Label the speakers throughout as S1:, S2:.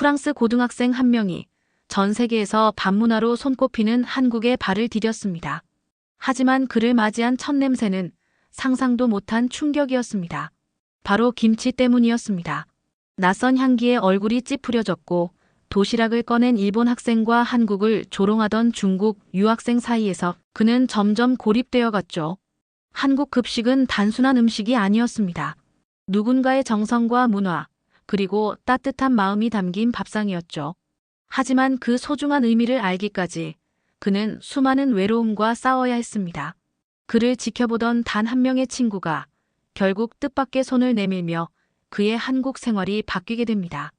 S1: 프랑스 고등학생 한 명이 전 세계에서 밥문화로 손꼽히는 한국에 발을 디뎠습니다. 하지만 그를 맞이한 첫 냄새는 상상도 못한 충격이었습니다. 바로 김치 때문이었습니다. 낯선 향기에 얼굴이 찌푸려졌고 도시락을 꺼낸 일본 학생과 한국을 조롱하던 중국 유학생 사이에서 그는 점점 고립되어 갔죠. 한국 급식은 단순한 음식이 아니었습니다. 누군가의 정성과 문화, 그리고 따뜻한 마음이 담긴 밥상이었죠. 하지만 그 소중한 의미를 알기까지 그는 수많은 외로움과 싸워야 했습니다. 그를 지켜보던 단 한 명의 친구가 결국 뜻밖의 손을 내밀며 그의 한국 생활이 바뀌게 됩니다.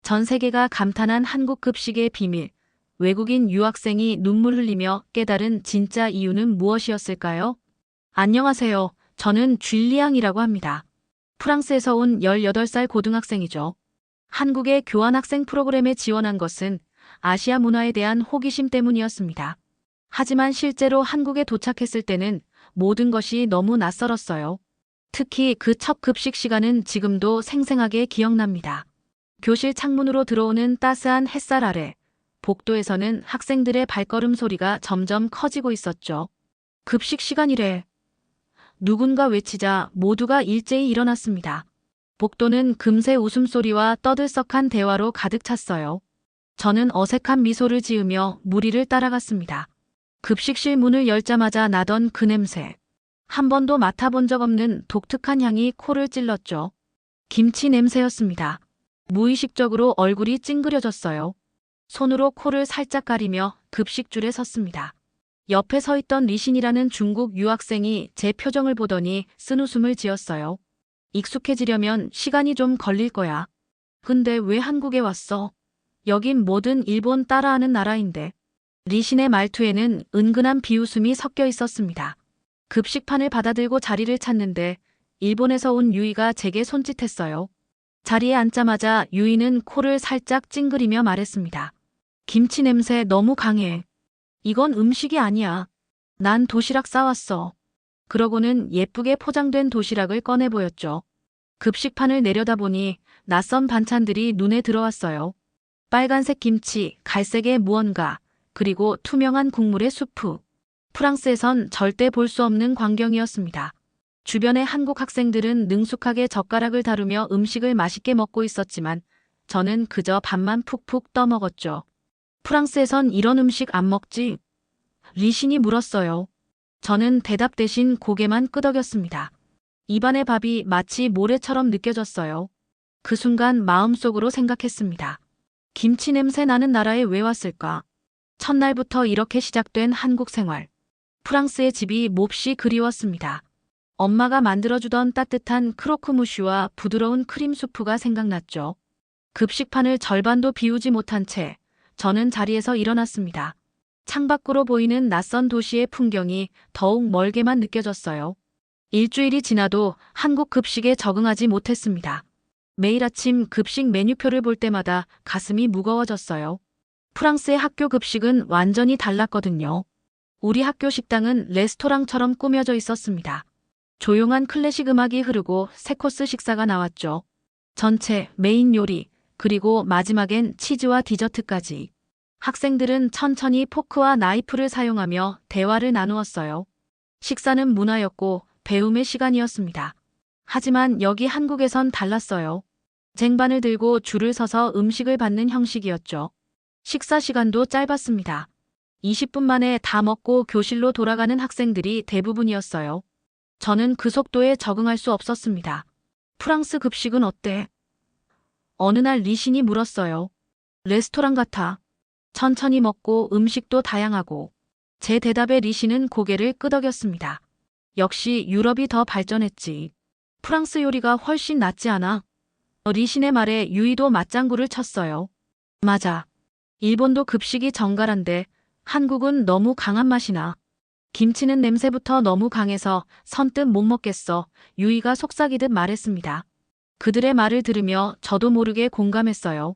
S1: 전 세계가 감탄한 한국 급식의 비밀, 외국인 유학생이 눈물 흘리며 깨달은 진짜 이유는 무엇이었을까요? 안녕하세요. 저는 쥘리앙이라고 합니다. 프랑스에서 온 18살 고등학생이죠. 한국의 교환학생 프로그램에 지원한 것은 아시아 문화에 대한 호기심 때문이었습니다. 하지만 실제로 한국에 도착했을 때는 모든 것이 너무 낯설었어요. 특히 그 첫 급식 시간은 지금도 생생하게 기억납니다. 교실 창문으로 들어오는 따스한 햇살 아래 복도에서는 학생들의 발걸음 소리가 점점 커지고 있었죠. 급식 시간이래. 누군가 외치자 모두가 일제히 일어났습니다. 복도는 금세 웃음소리와 떠들썩한 대화로 가득 찼어요. 저는 어색한 미소를 지으며 무리를 따라갔습니다. 급식실 문을 열자마자 나던 그 냄새. 한 번도 맡아본 적 없는 독특한 향이 코를 찔렀죠. 김치 냄새였습니다. 무의식적으로 얼굴이 찡그려졌어요. 손으로 코를 살짝 가리며 급식줄에 섰습니다. 옆에 서 있던 리신이라는 중국 유학생이 제 표정을 보더니 쓴웃음을 지었어요. 익숙해지려면 시간이 좀 걸릴 거야. 근데 왜 한국에 왔어? 여긴 뭐든 일본 따라하는 나라인데. 리신의 말투에는 은근한 비웃음이 섞여 있었습니다. 급식판을 받아들고 자리를 찾는데 일본에서 온 유이가 제게 손짓했어요. 자리에 앉자마자 유이는 코를 살짝 찡그리며 말했습니다. 김치 냄새 너무 강해. 이건 음식이 아니야. 난 도시락 싸왔어. 그러고는 예쁘게 포장된 도시락을 꺼내 보였죠. 급식판을 내려다보니 낯선 반찬들이 눈에 들어왔어요. 빨간색 김치, 갈색의 무언가, 그리고 투명한 국물의 수프. 프랑스에선 절대 볼 수 없는 광경이었습니다. 주변의 한국 학생들은 능숙하게 젓가락을 다루며 음식을 맛있게 먹고 있었지만 저는 그저 밥만 푹푹 떠먹었죠. 프랑스에선 이런 음식 안 먹지? 리신이 물었어요. 저는 대답 대신 고개만 끄덕였습니다. 입안의 밥이 마치 모래처럼 느껴졌어요. 그 순간 마음속으로 생각했습니다. 김치 냄새 나는 나라에 왜 왔을까? 첫날부터 이렇게 시작된 한국 생활. 프랑스의 집이 몹시 그리웠습니다. 엄마가 만들어주던 따뜻한 크로크무슈와 부드러운 크림 수프가 생각났죠. 급식판을 절반도 비우지 못한 채 저는 자리에서 일어났습니다. 창밖으로 보이는 낯선 도시의 풍경이 더욱 멀게만 느껴졌어요. 일주일이 지나도 한국 급식에 적응하지 못했습니다. 매일 아침 급식 메뉴표를 볼 때마다 가슴이 무거워졌어요. 프랑스의 학교 급식은 완전히 달랐거든요. 우리 학교 식당은 레스토랑처럼 꾸며져 있었습니다. 조용한 클래식 음악이 흐르고 3코스 식사가 나왔죠. 전체, 메인 요리, 그리고 마지막엔 치즈와 디저트까지. 학생들은 천천히 포크와 나이프를 사용하며 대화를 나누었어요. 식사는 문화였고 배움의 시간이었습니다. 하지만 여기 한국에선 달랐어요. 쟁반을 들고 줄을 서서 음식을 받는 형식이었죠. 식사 시간도 짧았습니다. 20분 만에 다 먹고 교실로 돌아가는 학생들이 대부분이었어요. 저는 그 속도에 적응할 수 없었습니다. 프랑스 급식은 어때? 어느 날 리신이 물었어요. 레스토랑 같아. 천천히 먹고 음식도 다양하고. 제 대답에 리신은 고개를 끄덕였습니다. 역시 유럽이 더 발전했지. 프랑스 요리가 훨씬 낫지 않아? 리신의 말에 유이도 맞장구를 쳤어요. 맞아. 일본도 급식이 정갈한데 한국은 너무 강한 맛이 나. 김치는 냄새부터 너무 강해서 선뜻 못 먹겠어. 유이가 속삭이듯 말했습니다. 그들의 말을 들으며 저도 모르게 공감했어요.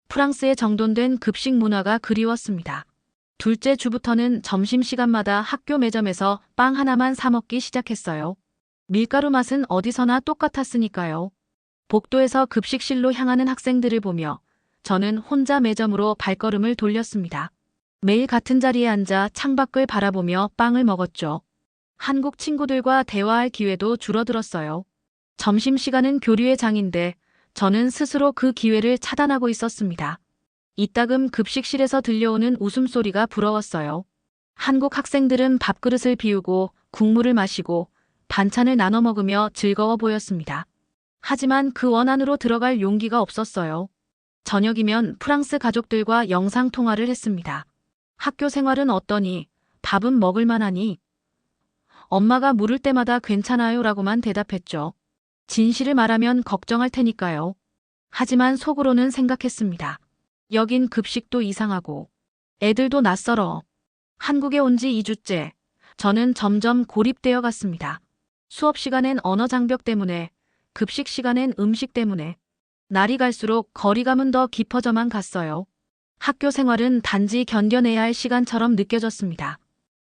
S1: 프랑스의 정돈된 급식 문화가 그리웠습니다. 둘째 주부터는 점심시간마다 학교 매점에서 빵 하나만 사 먹기 시작했어요. 밀가루 맛은 어디서나 똑같았으니까요. 복도에서 급식실로 향하는 학생들을 보며 저는 혼자 매점으로 발걸음을 돌렸습니다. 매일 같은 자리에 앉아 창밖을 바라보며 빵을 먹었죠. 한국 친구들과 대화할 기회도 줄어들었어요. 점심시간은 교류의 장인데 저는 스스로 그 기회를 차단하고 있었습니다. 이따금 급식실에서 들려오는 웃음소리가 부러웠어요. 한국 학생들은 밥그릇을 비우고 국물을 마시고 반찬을 나눠 먹으며 즐거워 보였습니다. 하지만 그 원 안으로 들어갈 용기가 없었어요. 저녁이면 프랑스 가족들과 영상통화를 했습니다. 학교 생활은 어떠니? 밥은 먹을 만하니? 엄마가 물을 때마다 괜찮아요 라고만 대답했죠. 진실을 말하면 걱정할 테니까요. 하지만 속으로는 생각했습니다. 여긴 급식도 이상하고 애들도 낯설어. 한국에 온 지 2주째. 저는 점점 고립되어 갔습니다. 수업 시간엔 언어 장벽 때문에, 급식 시간엔 음식 때문에. 날이 갈수록 거리감은 더 깊어져만 갔어요. 학교 생활은 단지 견뎌내야 할 시간처럼 느껴졌습니다.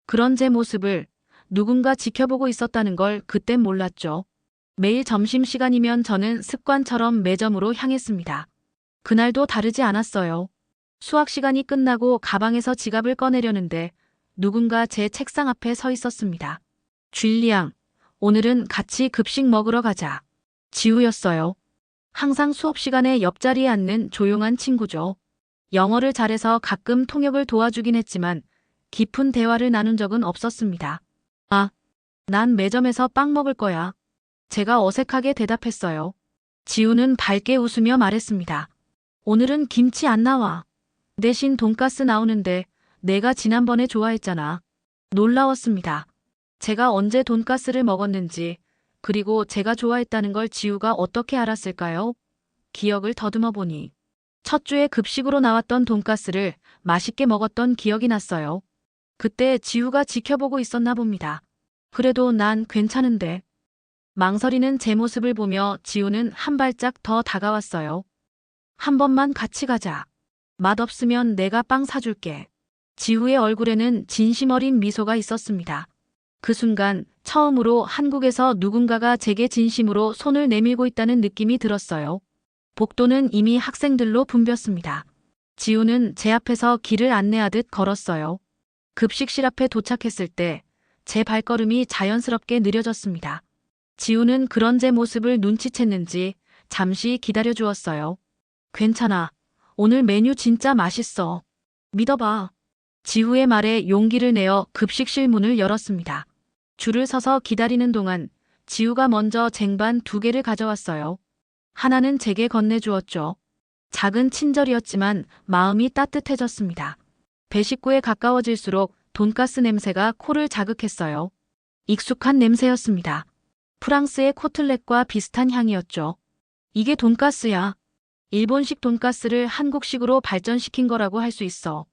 S1: 그런 제 모습을 누군가 지켜보고 있었다는 걸 그땐 몰랐죠. 매일 점심시간이면 저는 습관처럼 매점으로 향했습니다. 그날도 다르지 않았어요. 수학 시간이 끝나고 가방에서 지갑을 꺼내려는데 누군가 제 책상 앞에 서 있었습니다. 줄리앙, 오늘은 같이 급식 먹으러 가자. 지우였어요. 항상 수업 시간에 옆자리에 앉는 조용한 친구죠. 영어를 잘해서 가끔 통역을 도와주긴 했지만 깊은 대화를 나눈 적은 없었습니다. 아, 난 매점에서 빵 먹을 거야. 제가 어색하게 대답했어요. 지우는 밝게 웃으며 말했습니다. 오늘은 김치 안 나와. 대신 돈가스 나오는데 내가 지난번에 좋아했잖아. 놀라웠습니다. 제가 언제 돈가스를 먹었는지, 그리고 제가 좋아했다는 걸 지우가 어떻게 알았을까요? 기억을 더듬어 보니 첫 주에 급식으로 나왔던 돈가스를 맛있게 먹었던 기억이 났어요. 그때 지우가 지켜보고 있었나 봅니다. 그래도 난 괜찮은데. 망설이는 제 모습을 보며 지우는 한 발짝 더 다가왔어요. 한 번만 같이 가자. 맛없으면 내가 빵 사줄게. 지우의 얼굴에는 진심 어린 미소가 있었습니다. 그 순간 처음으로 한국에서 누군가가 제게 진심으로 손을 내밀고 있다는 느낌이 들었어요. 복도는 이미 학생들로 붐볐습니다. 지우는 제 앞에서 길을 안내하듯 걸었어요. 급식실 앞에 도착했을 때 제 발걸음이 자연스럽게 느려졌습니다. 지우는 그런 제 모습을 눈치챘는지 잠시 기다려 주었어요. 괜찮아. 오늘 메뉴 진짜 맛있어. 믿어봐. 지우의 말에 용기를 내어 급식실 문을 열었습니다. 줄을 서서 기다리는 동안 지우가 먼저 쟁반 2개를 가져왔어요. 하나는 제게 건네주었죠. 작은 친절이었지만 마음이 따뜻해졌습니다. 배 식구에 가까워질수록 돈가스 냄새가 코를 자극했어요. 익숙한 냄새였습니다. 프랑스의 코틀렛과 비슷한 향이었죠. 이게 돈가스야. 일본식 돈가스를 한국식으로 발전시킨 거라고 할 수 있어.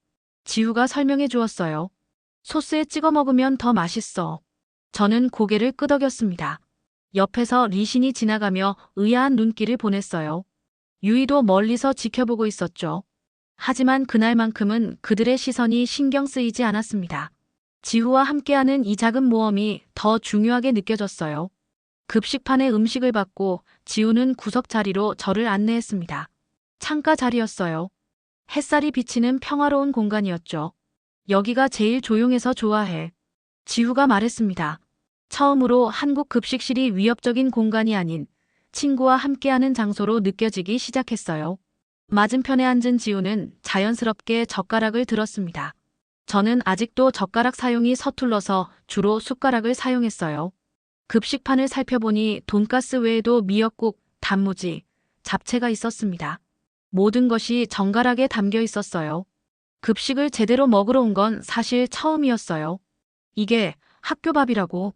S1: 지우가 설명해 주었어요. 소스에 찍어 먹으면 더 맛있어. 저는 고개를 끄덕였습니다. 옆에서 리신이 지나가며 의아한 눈길을 보냈어요. 유이도 멀리서 지켜보고 있었죠. 하지만 그날만큼은 그들의 시선이 신경 쓰이지 않았습니다. 지우와 함께하는 이 작은 모험이 더 중요하게 느껴졌어요. 급식판에 음식을 받고 지우는 구석 자리로 저를 안내했습니다. 창가 자리였어요. 햇살이 비치는 평화로운 공간이었죠. 여기가 제일 조용해서 좋아해. 지우가 말했습니다. 처음으로 한국 급식실이 위협적인 공간이 아닌 친구와 함께하는 장소로 느껴지기 시작했어요. 맞은편에 앉은 지우는 자연스럽게 젓가락을 들었습니다. 저는 아직도 젓가락 사용이 서툴러서 주로 숟가락을 사용했어요. 급식판을 살펴보니 돈가스 외에도 미역국, 단무지, 잡채가 있었습니다. 모든 것이 정갈하게 담겨 있었어요. 급식을 제대로 먹으러 온 건 사실 처음이었어요. 이게 학교 밥이라고.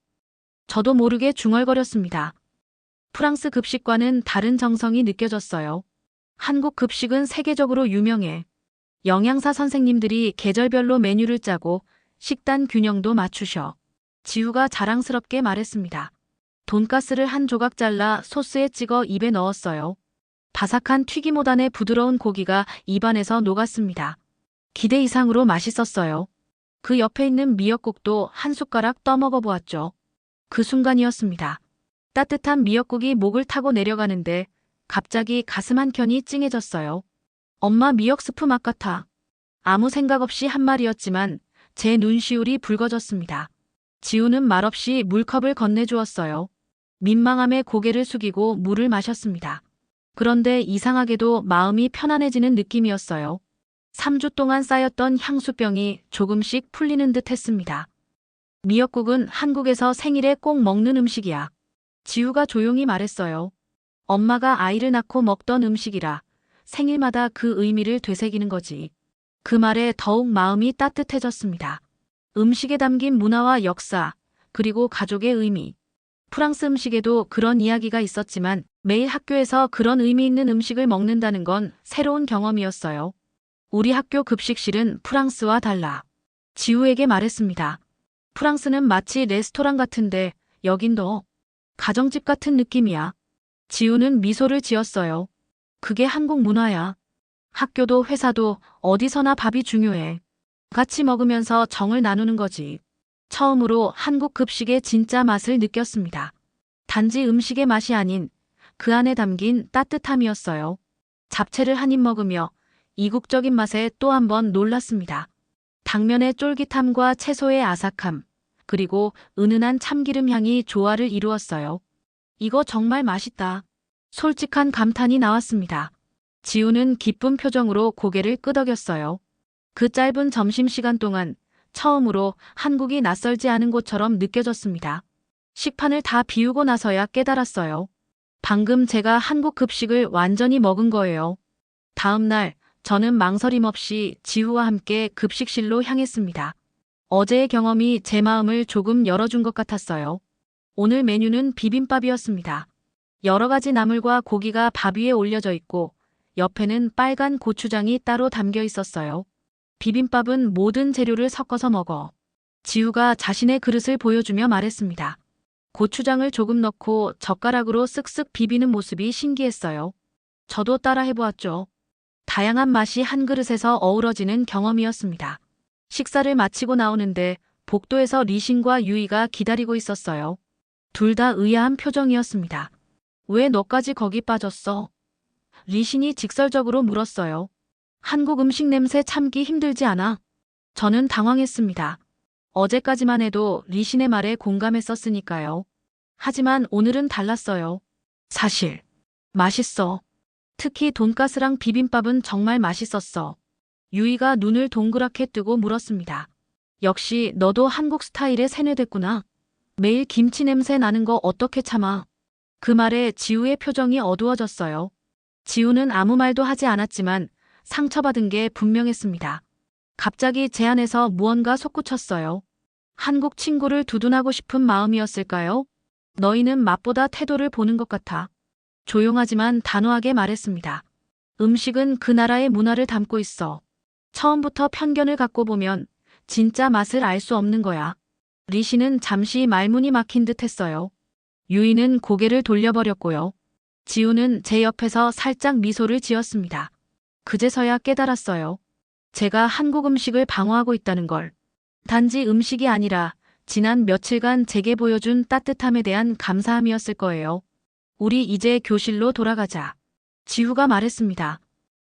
S1: 저도 모르게 중얼거렸습니다. 프랑스 급식과는 다른 정성이 느껴졌어요. 한국 급식은 세계적으로 유명해. 영양사 선생님들이 계절별로 메뉴를 짜고 식단 균형도 맞추셔. 지우가 자랑스럽게 말했습니다. 돈가스를 한 조각 잘라 소스에 찍어 입에 넣었어요. 바삭한 튀김 5단의 부드러운 고기가 입안에서 녹았습니다. 기대 이상으로 맛있었어요. 그 옆에 있는 미역국도 한 숟가락 떠먹어 보았죠. 그 순간이었습니다. 따뜻한 미역국이 목을 타고 내려가는데 갑자기 가슴 한켠이 찡해졌어요. 엄마 미역 스프 맛 같아. 아무 생각 없이 한 말이었지만 제 눈시울이 붉어졌습니다. 지우는 말없이 물컵을 건네주었어요. 민망함에 고개를 숙이고 물을 마셨습니다. 그런데 이상하게도 마음이 편안해지는 느낌이었어요. 3주 동안 쌓였던 향수병이 조금씩 풀리는 듯 했습니다. 미역국은 한국에서 생일에 꼭 먹는 음식이야. 지우가 조용히 말했어요. 엄마가 아이를 낳고 먹던 음식이라 생일마다 그 의미를 되새기는 거지. 그 말에 더욱 마음이 따뜻해졌습니다. 음식에 담긴 문화와 역사, 그리고 가족의 의미. 프랑스 음식에도 그런 이야기가 있었지만 매일 학교에서 그런 의미 있는 음식을 먹는다는 건 새로운 경험이었어요. 우리 학교 급식실은 프랑스와 달라. 지우에게 말했습니다. 프랑스는 마치 레스토랑 같은데 여긴 더 가정집 같은 느낌이야. 지우는 미소를 지었어요. 그게 한국 문화야. 학교도 회사도 어디서나 밥이 중요해. 같이 먹으면서 정을 나누는 거지. 처음으로 한국 급식의 진짜 맛을 느꼈습니다. 단지 음식의 맛이 아닌 그 안에 담긴 따뜻함이었어요. 잡채를 한 입 먹으며 이국적인 맛에 또 한 번 놀랐습니다. 당면의 쫄깃함과 채소의 아삭함, 그리고 은은한 참기름 향이 조화를 이루었어요. 이거 정말 맛있다. 솔직한 감탄이 나왔습니다. 지우는 기쁜 표정으로 고개를 끄덕였어요. 그 짧은 점심시간 동안 처음으로 한국이 낯설지 않은 곳처럼 느껴졌습니다. 식판을 다 비우고 나서야 깨달았어요. 방금 제가 한국 급식을 완전히 먹은 거예요. 다음 날 저는 망설임 없이 지우와 함께 급식실로 향했습니다. 어제의 경험이 제 마음을 조금 열어준 것 같았어요. 오늘 메뉴는 비빔밥이었습니다. 여러 가지 나물과 고기가 밥 위에 올려져 있고 옆에는 빨간 고추장이 따로 담겨 있었어요. 비빔밥은 모든 재료를 섞어서 먹어. 지우가 자신의 그릇을 보여주며 말했습니다. 고추장을 조금 넣고 젓가락으로 쓱쓱 비비는 모습이 신기했어요. 저도 따라 해보았죠. 다양한 맛이 한 그릇에서 어우러지는 경험이었습니다. 식사를 마치고 나오는데 복도에서 리신과 유이가 기다리고 있었어요. 둘 다 의아한 표정이었습니다. 왜 너까지 거기 빠졌어? 리신이 직설적으로 물었어요. 한국 음식 냄새 참기 힘들지 않아? 저는 당황했습니다. 어제까지만 해도 리신의 말에 공감했었으니까요. 하지만 오늘은 달랐어요. 사실 맛있어. 특히 돈가스랑 비빔밥은 정말 맛있었어. 유이가 눈을 동그랗게 뜨고 물었습니다. 역시 너도 한국 스타일에 세뇌됐구나. 매일 김치 냄새 나는 거 어떻게 참아? 그 말에 지우의 표정이 어두워졌어요. 지우는 아무 말도 하지 않았지만 상처받은 게 분명했습니다. 갑자기 제 안에서 무언가 솟구쳤어요. 한국 친구를 두둔하고 싶은 마음이었을까요? 너희는 맛보다 태도를 보는 것 같아. 조용하지만 단호하게 말했습니다. 음식은 그 나라의 문화를 담고 있어. 처음부터 편견을 갖고 보면 진짜 맛을 알 수 없는 거야. 리씨는 잠시 말문이 막힌 듯 했어요. 유이는 고개를 돌려버렸고요. 지우는 제 옆에서 살짝 미소를 지었습니다. 그제서야 깨달았어요. 제가 한국 음식을 방어하고 있다는 걸. 단지 음식이 아니라 지난 며칠간 제게 보여준 따뜻함에 대한 감사함이었을 거예요. 우리 이제 교실로 돌아가자. 지우가 말했습니다.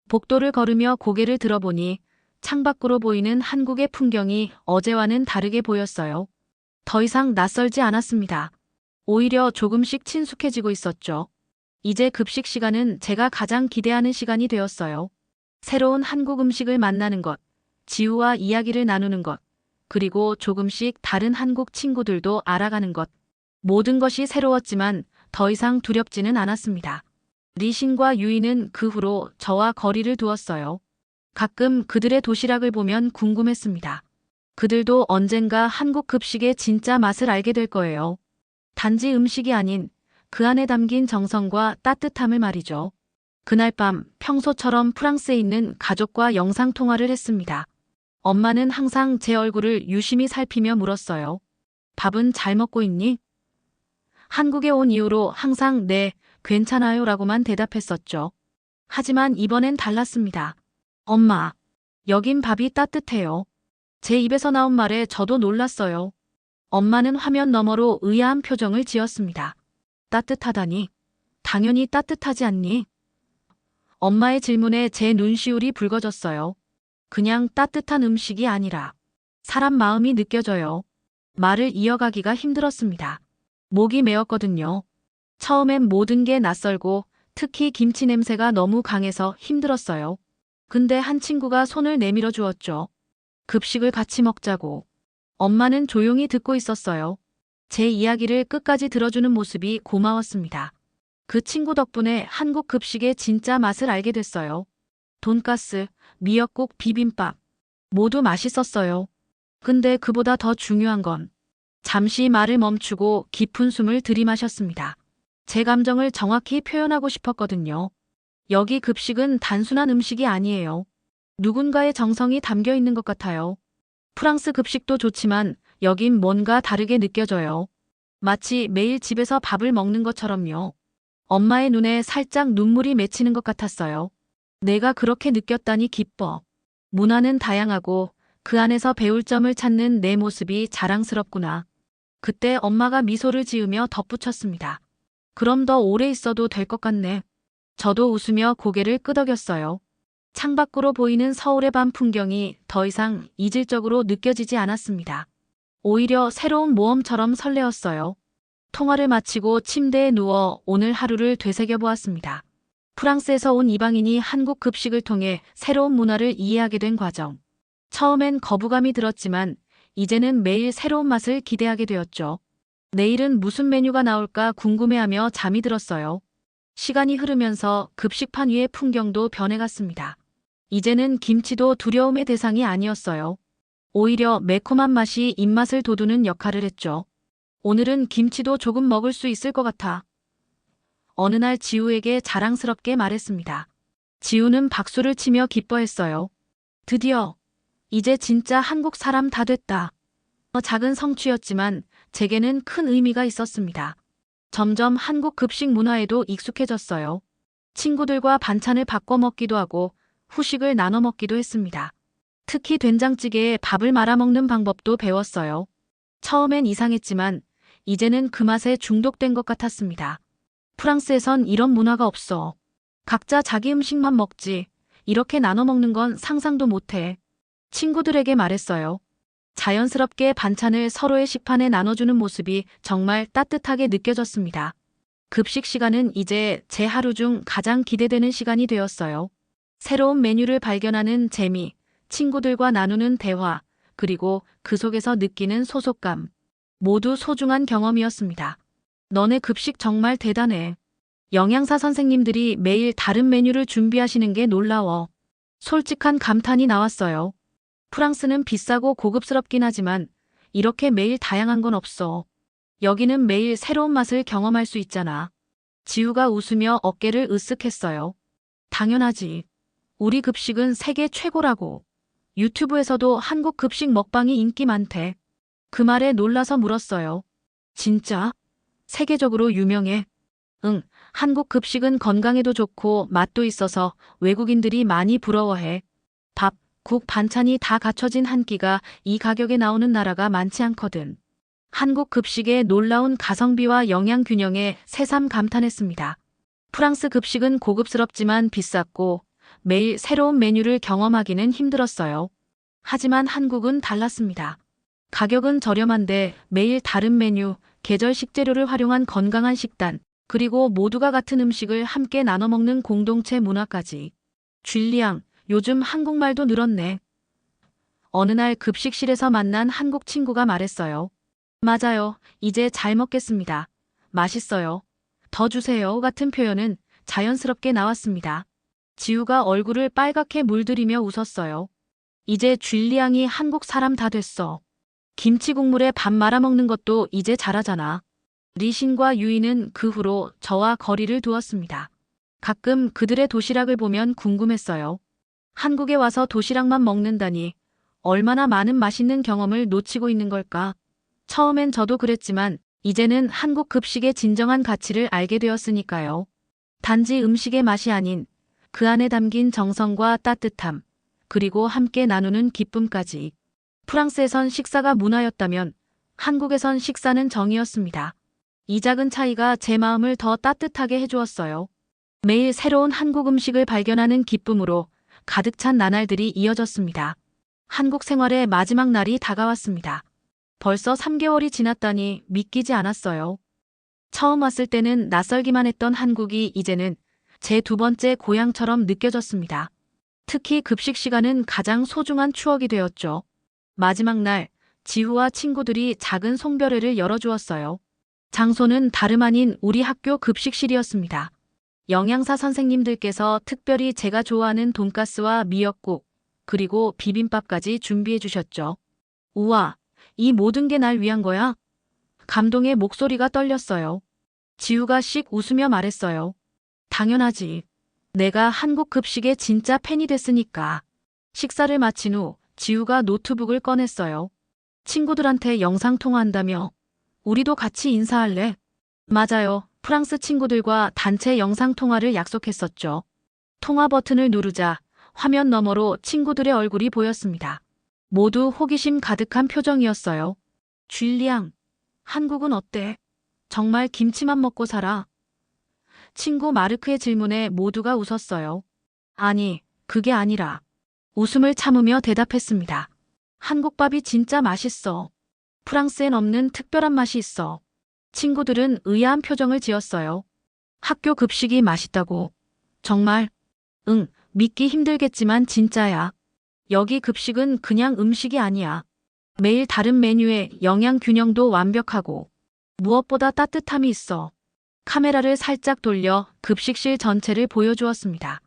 S1: 복도를 걸으며 고개를 들어보니 창밖으로 보이는 한국의 풍경이 어제와는 다르게 보였어요. 더 이상 낯설지 않았습니다. 오히려 조금씩 친숙해지고 있었죠. 이제 급식 시간은 제가 가장 기대하는 시간이 되었어요. 새로운 한국 음식을 만나는 것, 지우와 이야기를 나누는 것, 그리고 조금씩 다른 한국 친구들도 알아가는 것. 모든 것이 새로웠지만 더 이상 두렵지는 않았습니다. 리신과 유이는 그 후로 저와 거리를 두었어요. 가끔 그들의 도시락을 보면 궁금했습니다. 그들도 언젠가 한국 급식의 진짜 맛을 알게 될 거예요. 단지 음식이 아닌 그 안에 담긴 정성과 따뜻함을 말이죠. 그날 밤 평소처럼 프랑스에 있는 가족과 영상통화를 했습니다. 엄마는 항상 제 얼굴을 유심히 살피며 물었어요. 밥은 잘 먹고 있니? 한국에 온 이후로 항상 네, 괜찮아요 라고만 대답했었죠. 하지만 이번엔 달랐습니다. 엄마, 여긴 밥이 따뜻해요. 제 입에서 나온 말에 저도 놀랐어요. 엄마는 화면 너머로 의아한 표정을 지었습니다. 따뜻하다니? 당연히 따뜻하지 않니? 엄마의 질문에 제 눈시울이 붉어졌어요. 그냥 따뜻한 음식이 아니라 사람 마음이 느껴져요. 말을 이어가기가 힘들었습니다. 목이 메었거든요. 처음엔 모든 게 낯설고 특히 김치 냄새가 너무 강해서 힘들었어요. 근데 한 친구가 손을 내밀어 주었죠. 급식을 같이 먹자고. 엄마는 조용히 듣고 있었어요. 제 이야기를 끝까지 들어주는 모습이 고마웠습니다. 그 친구 덕분에 한국 급식의 진짜 맛을 알게 됐어요. 돈가스, 미역국, 비빔밥. 모두 맛있었어요. 근데 그보다 더 중요한 건 잠시 말을 멈추고 깊은 숨을 들이마셨습니다. 제 감정을 정확히 표현하고 싶었거든요. 여기 급식은 단순한 음식이 아니에요. 누군가의 정성이 담겨 있는 것 같아요. 프랑스 급식도 좋지만 여긴 뭔가 다르게 느껴져요. 마치 매일 집에서 밥을 먹는 것처럼요. 엄마의 눈에 살짝 눈물이 맺히는 것 같았어요. 내가 그렇게 느꼈다니 기뻐. 문화는 다양하고 그 안에서 배울 점을 찾는 내 모습이 자랑스럽구나. 그때 엄마가 미소를 지으며 덧붙였습니다. 그럼 더 오래 있어도 될 것 같네. 저도 웃으며 고개를 끄덕였어요. 창밖으로 보이는 서울의 밤 풍경이 더 이상 이질적으로 느껴지지 않았습니다. 오히려 새로운 모험처럼 설레었어요. 통화를 마치고 침대에 누워 오늘 하루를 되새겨 보았습니다. 프랑스에서 온 이방인이 한국 급식을 통해 새로운 문화를 이해하게 된 과정. 처음엔 거부감이 들었지만 이제는 매일 새로운 맛을 기대하게 되었죠. 내일은 무슨 메뉴가 나올까 궁금해하며 잠이 들었어요. 시간이 흐르면서 급식판 위의 풍경도 변해갔습니다. 이제는 김치도 두려움의 대상이 아니었어요. 오히려 매콤한 맛이 입맛을 돋우는 역할을 했죠. 오늘은 김치도 조금 먹을 수 있을 것 같아. 어느 날 지우에게 자랑스럽게 말했습니다. 지우는 박수를 치며 기뻐했어요. 드디어 이제 진짜 한국 사람 다 됐다. 작은 성취였지만 제게는 큰 의미가 있었습니다. 점점 한국 급식 문화에도 익숙해졌어요. 친구들과 반찬을 바꿔 먹기도 하고 후식을 나눠 먹기도 했습니다. 특히 된장찌개에 밥을 말아 먹는 방법도 배웠어요. 처음엔 이상했지만 이제는 그 맛에 중독된 것 같았습니다. 프랑스에선 이런 문화가 없어. 각자 자기 음식만 먹지. 이렇게 나눠 먹는 건 상상도 못해. 친구들에게 말했어요. 자연스럽게 반찬을 서로의 식판에 나눠주는 모습이 정말 따뜻하게 느껴졌습니다. 급식 시간은 이제 제 하루 중 가장 기대되는 시간이 되었어요. 새로운 메뉴를 발견하는 재미, 친구들과 나누는 대화, 그리고 그 속에서 느끼는 소속감. 모두 소중한 경험이었습니다. 너네 급식 정말 대단해. 영양사 선생님들이 매일 다른 메뉴를 준비하시는 게 놀라워. 솔직한 감탄이 나왔어요. 프랑스는 비싸고 고급스럽긴 하지만 이렇게 매일 다양한 건 없어. 여기는 매일 새로운 맛을 경험할 수 있잖아. 지우가 웃으며 어깨를 으쓱했어요. 당연하지. 우리 급식은 세계 최고라고. 유튜브에서도 한국 급식 먹방이 인기 많대. 그 말에 놀라서 물었어요. 진짜? 세계적으로 유명해? 응, 한국 급식은 건강에도 좋고 맛도 있어서 외국인들이 많이 부러워해. 밥, 국, 반찬이 다 갖춰진 한 끼가 이 가격에 나오는 나라가 많지 않거든. 한국 급식의 놀라운 가성비와 영양 균형에 새삼 감탄했습니다. 프랑스 급식은 고급스럽지만 비쌌고 매일 새로운 메뉴를 경험하기는 힘들었어요. 하지만 한국은 달랐습니다. 가격은 저렴한데 매일 다른 메뉴, 계절 식재료를 활용한 건강한 식단, 그리고 모두가 같은 음식을 함께 나눠 먹는 공동체 문화까지. 줄리앙, 요즘 한국말도 늘었네. 어느 날 급식실에서 만난 한국 친구가 말했어요. 맞아요. 이제 잘 먹겠습니다. 맛있어요. 더 주세요. 같은 표현은 자연스럽게 나왔습니다. 지우가 얼굴을 빨갛게 물들이며 웃었어요. 이제 줄리앙이 한국 사람 다 됐어. 김치 국물에 밥 말아 먹는 것도 이제 잘하잖아. 리신과 유이는 그 후로 저와 거리를 두었습니다. 가끔 그들의 도시락을 보면 궁금했어요. 한국에 와서 도시락만 먹는다니 얼마나 많은 맛있는 경험을 놓치고 있는 걸까? 처음엔 저도 그랬지만 이제는 한국 급식의 진정한 가치를 알게 되었으니까요. 단지 음식의 맛이 아닌 그 안에 담긴 정성과 따뜻함, 그리고 함께 나누는 기쁨까지. 프랑스에선 식사가 문화였다면 한국에선 식사는 정이었습니다. 이 작은 차이가 제 마음을 더 따뜻하게 해주었어요. 매일 새로운 한국 음식을 발견하는 기쁨으로 가득 찬 나날들이 이어졌습니다. 한국 생활의 마지막 날이 다가왔습니다. 벌써 3개월이 지났다니 믿기지 않았어요. 처음 왔을 때는 낯설기만 했던 한국이 이제는 제 두 번째 고향처럼 느껴졌습니다. 특히 급식 시간은 가장 소중한 추억이 되었죠. 마지막 날, 지우와 친구들이 작은 송별회를 열어주었어요. 장소는 다름 아닌 우리 학교 급식실이었습니다. 영양사 선생님들께서 특별히 제가 좋아하는 돈가스와 미역국, 그리고 비빔밥까지 준비해 주셨죠. 우와, 이 모든 게 날 위한 거야? 감동의 목소리가 떨렸어요. 지우가 씩 웃으며 말했어요. 당연하지. 내가 한국 급식의 진짜 팬이 됐으니까. 식사를 마친 후 지우가 노트북을 꺼냈어요. 친구들한테 영상통화한다며. 우리도 같이 인사할래? 맞아요. 프랑스 친구들과 단체 영상통화를 약속했었죠. 통화 버튼을 누르자 화면 너머로 친구들의 얼굴이 보였습니다. 모두 호기심 가득한 표정이었어요. 줄리앙, 한국은 어때? 정말 김치만 먹고 살아? 친구 마르크의 질문에 모두가 웃었어요. 아니, 그게 아니라. 웃음을 참으며 대답했습니다. 한국밥이 진짜 맛있어. 프랑스엔 없는 특별한 맛이 있어. 친구들은 의아한 표정을 지었어요. 학교 급식이 맛있다고. 정말? 응, 믿기 힘들겠지만 진짜야. 여기 급식은 그냥 음식이 아니야. 매일 다른 메뉴에 영양 균형도 완벽하고 무엇보다 따뜻함이 있어. 카메라를 살짝 돌려 급식실 전체를 보여주었습니다.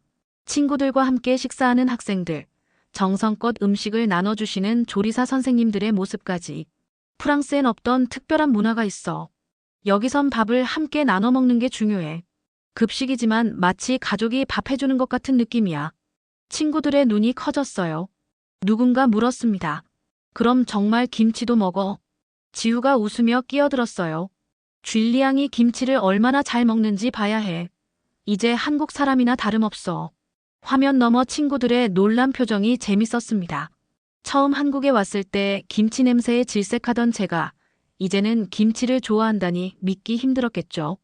S1: 친구들과 함께 식사하는 학생들, 정성껏 음식을 나눠주시는 조리사 선생님들의 모습까지. 프랑스엔 없던 특별한 문화가 있어. 여기선 밥을 함께 나눠 먹는 게 중요해. 급식이지만 마치 가족이 밥 해주는 것 같은 느낌이야. 친구들의 눈이 커졌어요. 누군가 물었습니다. 그럼 정말 김치도 먹어? 지우가 웃으며 끼어들었어요. 줄리앙이 김치를 얼마나 잘 먹는지 봐야 해. 이제 한국 사람이나 다름없어. 화면 너머 친구들의 놀란 표정이 재밌었습니다. 처음 한국에 왔을 때 김치 냄새에 질색하던 제가 이제는 김치를 좋아한다니 믿기 힘들었겠죠.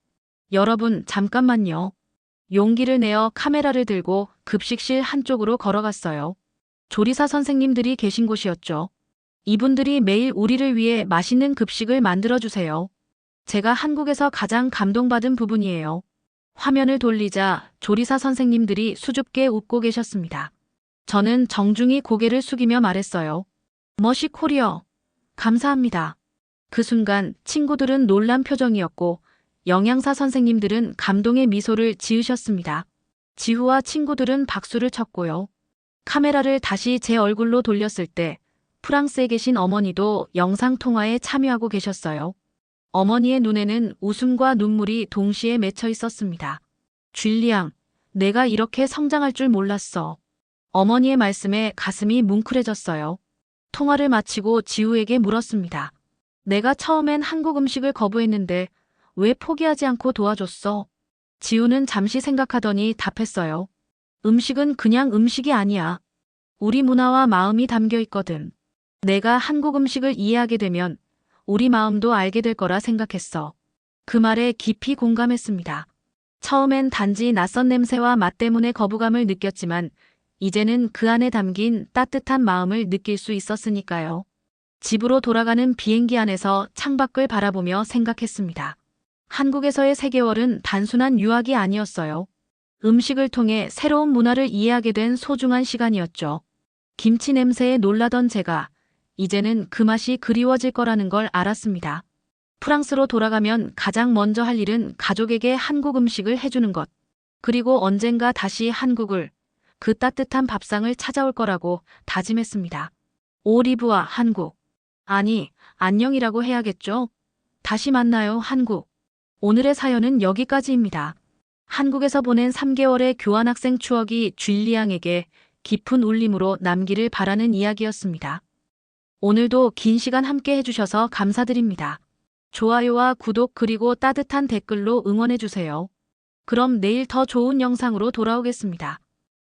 S1: 여러분, 잠깐만요. 용기를 내어 카메라를 들고 급식실 한쪽으로 걸어갔어요. 조리사 선생님들이 계신 곳이었죠. 이분들이 매일 우리를 위해 맛있는 급식을 만들어주세요. 제가 한국에서 가장 감동받은 부분이에요. 화면을 돌리자 조리사 선생님들이 수줍게 웃고 계셨습니다. 저는 정중히 고개를 숙이며 말했어요. 머시 코리어. 감사합니다. 그 순간 친구들은 놀란 표정이었고 영양사 선생님들은 감동의 미소를 지으셨습니다. 지우와 친구들은 박수를 쳤고요. 카메라를 다시 제 얼굴로 돌렸을 때 프랑스에 계신 어머니도 영상통화에 참여하고 계셨어요. 어머니의 눈에는 웃음과 눈물이 동시에 맺혀 있었습니다. 줄리앙, 내가 이렇게 성장할 줄 몰랐어. 어머니의 말씀에 가슴이 뭉클해졌어요. 통화를 마치고 지우에게 물었습니다. 내가 처음엔 한국 음식을 거부했는데 왜 포기하지 않고 도와줬어? 지우는 잠시 생각하더니 답했어요. 음식은 그냥 음식이 아니야. 우리 문화와 마음이 담겨 있거든. 내가 한국 음식을 이해하게 되면 우리 마음도 알게 될 거라 생각했어. 그 말에 깊이 공감했습니다. 처음엔 단지 낯선 냄새와 맛 때문에 거부감을 느꼈지만 이제는 그 안에 담긴 따뜻한 마음을 느낄 수 있었으니까요. 집으로 돌아가는 비행기 안에서 창밖을 바라보며 생각했습니다. 한국에서의 3개월은 단순한 유학이 아니었어요. 음식을 통해 새로운 문화를 이해하게 된 소중한 시간이었죠. 김치 냄새에 놀라던 제가 이제는 그 맛이 그리워질 거라는 걸 알았습니다. 프랑스로 돌아가면 가장 먼저 할 일은 가족에게 한국 음식을 해주는 것. 그리고 언젠가 다시 한국을, 그 따뜻한 밥상을 찾아올 거라고 다짐했습니다. 오리브와 한국. 아니, 안녕이라고 해야겠죠? 다시 만나요, 한국. 오늘의 사연은 여기까지입니다. 한국에서 보낸 3개월의 교환학생 추억이 줄리앙에게 깊은 울림으로 남기를 바라는 이야기였습니다. 오늘도 긴 시간 함께 해주셔서 감사드립니다. 좋아요와 구독 그리고 따뜻한 댓글로 응원해주세요. 그럼 내일 더 좋은 영상으로 돌아오겠습니다.